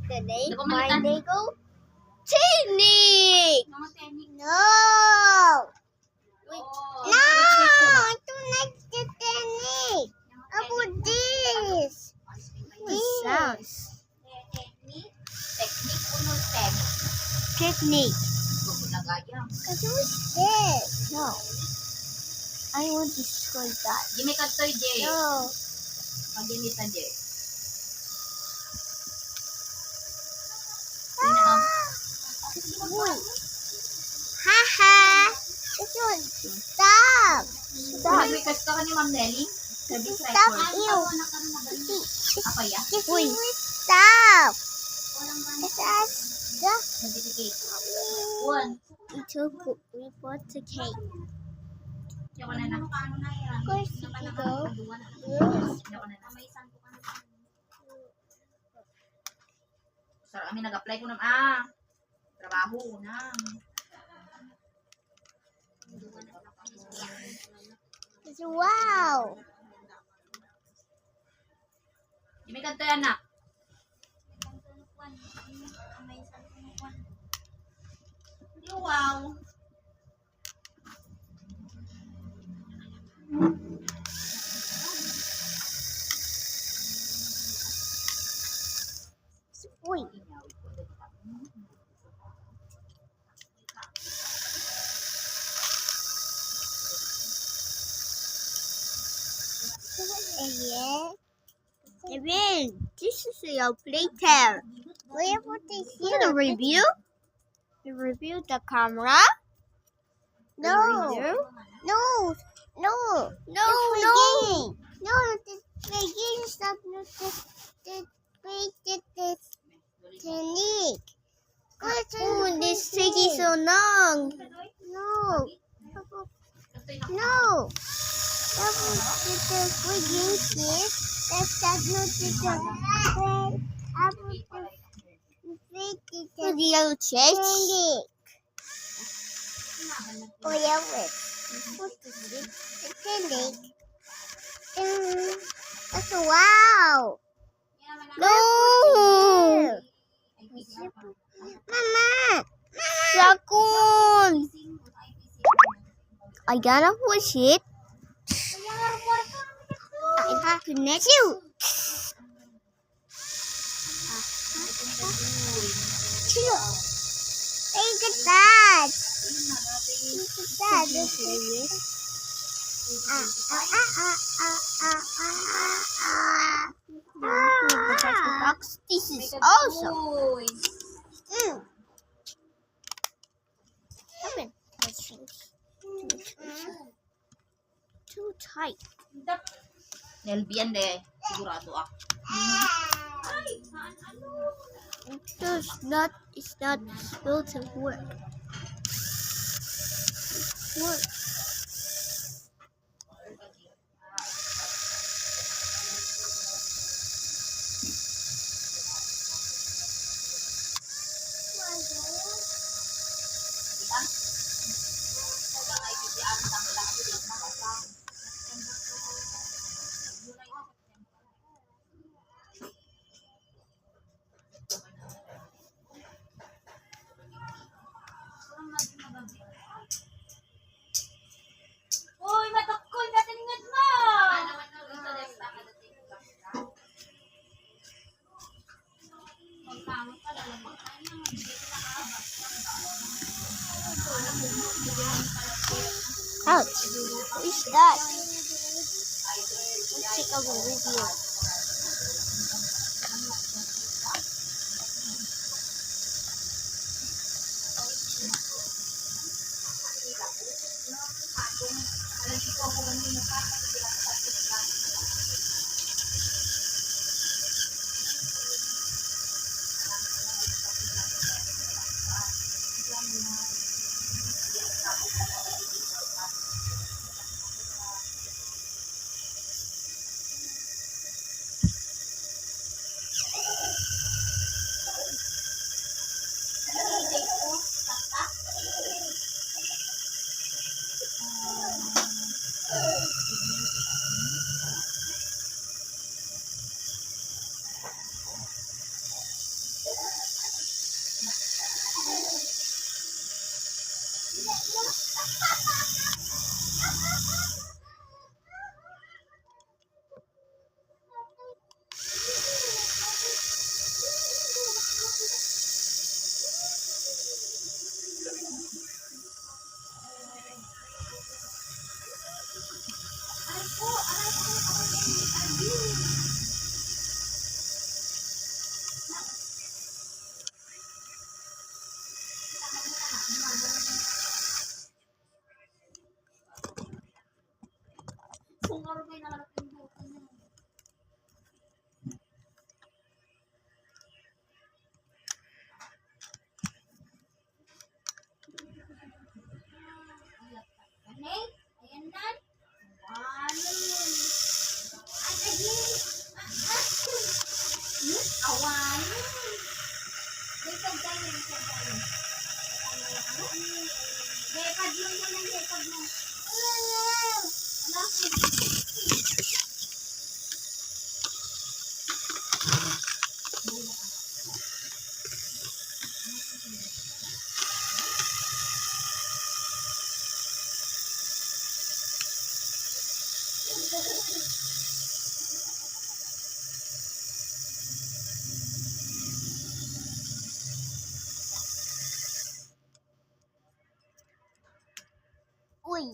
the lake. Ako My malitan. Lego technique. Mga technique. No. Oh, No, I don't like the technique. How about this? This sounds Technique. Technique uno technique. technique. Gagayang. Cause who's this? No. I want to destroy that. Jimmy Katoy, Jay. No. Pagdinita, Jay. Wait. Haha. This one. Stop. Stop. Mag-request ka ni Ma'am Nelly? Service Stop record. you. Apa ya? Wait. Stop. Stop. Stop. Certificate. One. We took report to cake. Yawa na na. Of course, you go. Yawa na na. Sir, kami nag-apply ko ng trabaho na. Wow. Jimmy Katoy, anak. Wow. Wait. Evan, this is your playtime. Where would they see the review? The review the camera? No. No. No. No. No. No. The game is not the technique. Oh, this taking so long. No. No. That was the game here. That's not the yellow chest. Oh, yeah, wait. That's wow. No. Mama. Sakun. I gotta push it. I connect you. Look at that. Look at that. This is awesome. Open. Too tight. Nelbian deh. Sigurado ako. It's not supposed to work. Work. Uy, matakol ka tiningad mo! Ouch. What is that? Let's check out the review. Kung araw kayo nakalap yung buka niya. Kanay, ayan na. Awanin. Awanin. Likod tayo, likod tayo. Lepad mo yan ang lepad mo. Ano? Uy.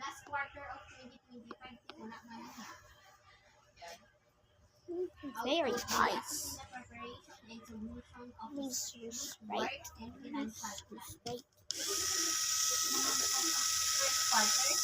Last quarter of 2025, wala man na. Very nice. The preparation and solution of Please work respect. and financial plan. Respect. First quarter.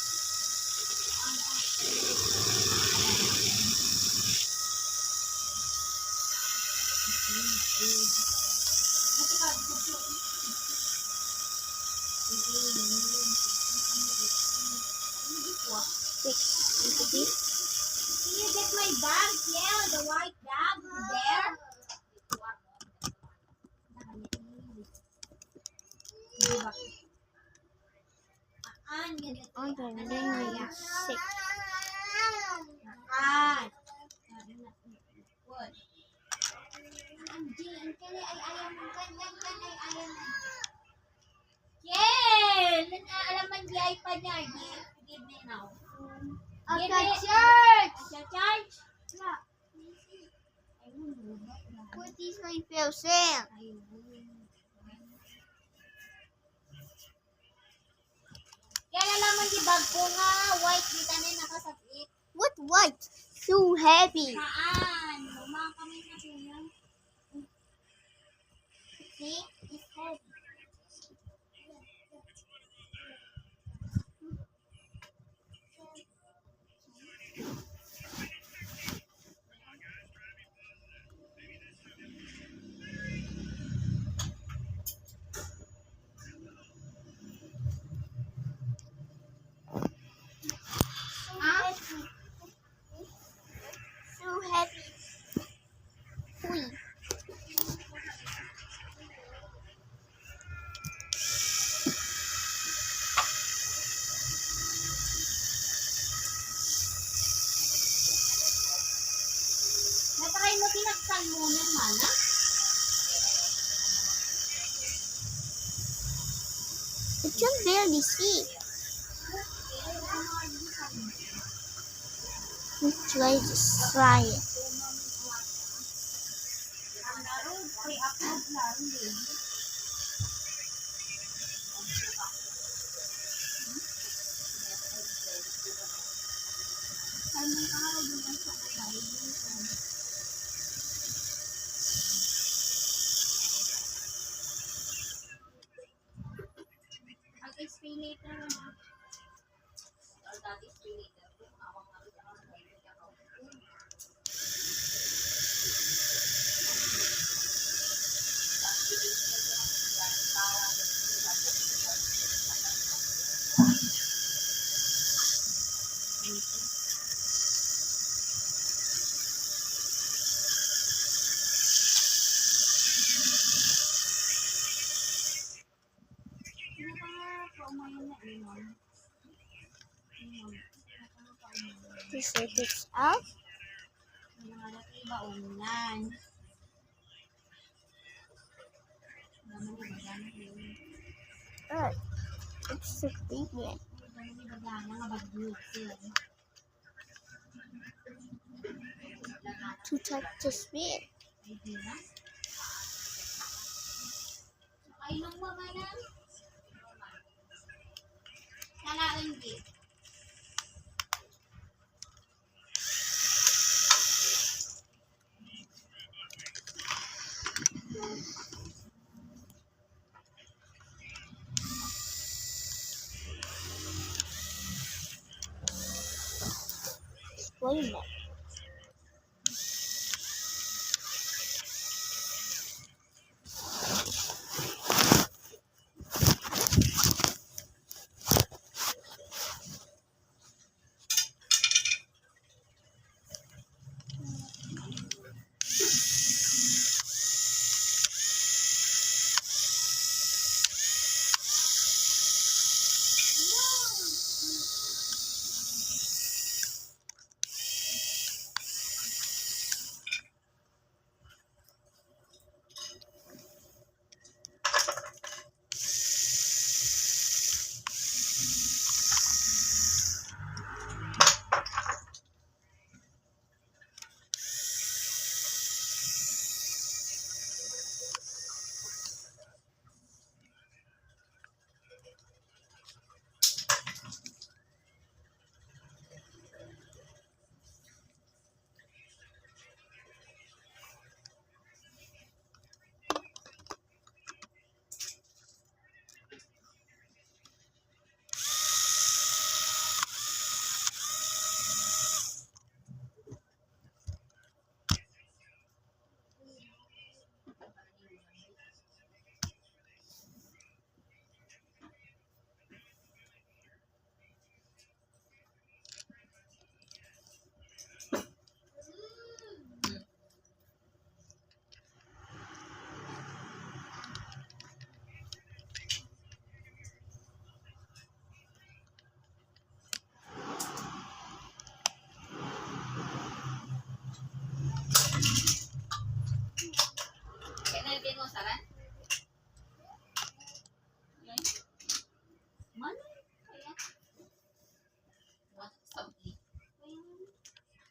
Into this. Can you get my bag? Yeah, the white bag there. On the ring sick. Alaman di iPad niya. Give me now. Church. Charge? Put these my fail Sam. Kaya alaman di bag ko nga. White dito na nakasabit. What white? So heavy. Saan? Lumang kami na siya. See? It's heavy. So heavy. Uy. Natry mo tinaksan muna, mana? I can barely see. Let's try it. Ang laro, pre-upload lang, baby. Salmon ka nga, huwag mo sa babae. Mag-spray later na. Spray later. Awang nga rin ako sa baby. This is out. It's so big. to touch the spin. Kailang mo ba lang? Kalain din. Explain that.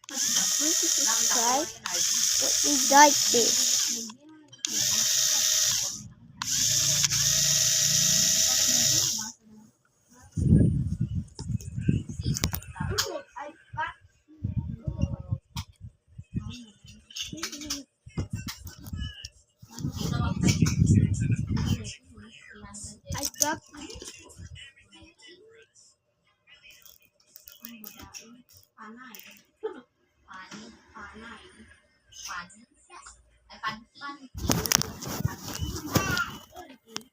Subscribe. Let me like this. I got Panay. Ay, pan.